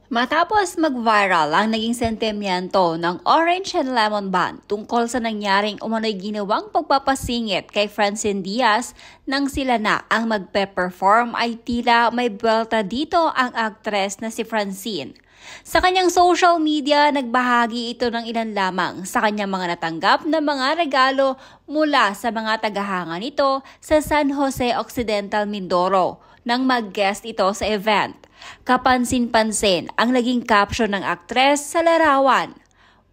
Matapos mag-viral ang naging sentimiento ng Orange and Lemon Band tungkol sa nangyaring umano'y ginawang pagpapasingit kay Francine Diaz nang sila na ang magpe-perform ay tila may buwelta dito ang aktres na si Francine. Sa kanyang social media, nagbahagi ito ng ilan lamang sa kanyang mga natanggap na mga regalo mula sa mga tagahanga nito sa San Jose Occidental, Mindoro nang mag-guest ito sa event. Kapansin-pansin ang naging caption ng aktres sa larawan.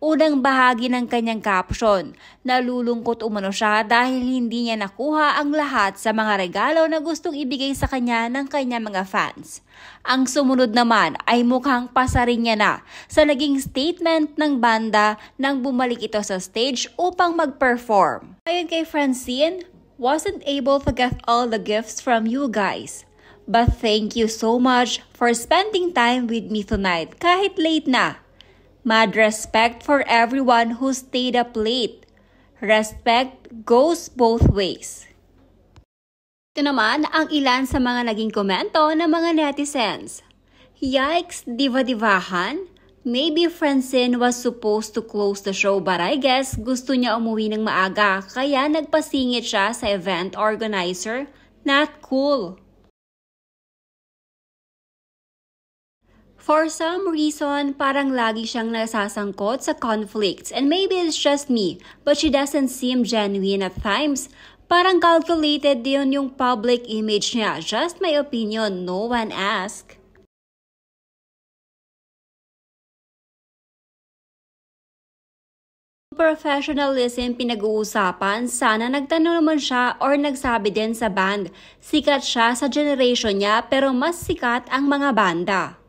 Unang bahagi ng kanyang caption, nalulungkot umano siya dahil hindi niya nakuha ang lahat sa mga regalo na gustong ibigay sa kanya ng kanyang mga fans. Ang sumunod naman ay mukhang pasarin niya na sa naging statement ng banda nang bumalik ito sa stage upang mag-perform. Ayon kay Francine, wasn't able to get all the gifts from you guys. But thank you so much for spending time with me tonight kahit late na. Mad respect for everyone who stayed up late. Respect goes both ways. Ito naman ang ilan sa mga naging komento ng mga netizens. Yikes, diva-divahan? Maybe Francine was supposed to close the show but I guess gusto niya umuwi ng maaga kaya nagpasingit siya sa event organizer. Not cool. For some reason, parang lagi siyang nasasangkot sa conflicts and maybe it's just me, but she doesn't seem genuine at times. Parang calculated din yung public image niya. Just my opinion, no one asked. Professionalism pinag-uusapan, sana nagtanong naman siya or nagsabi din sa band. Sikat siya sa generation niya pero mas sikat ang mga banda.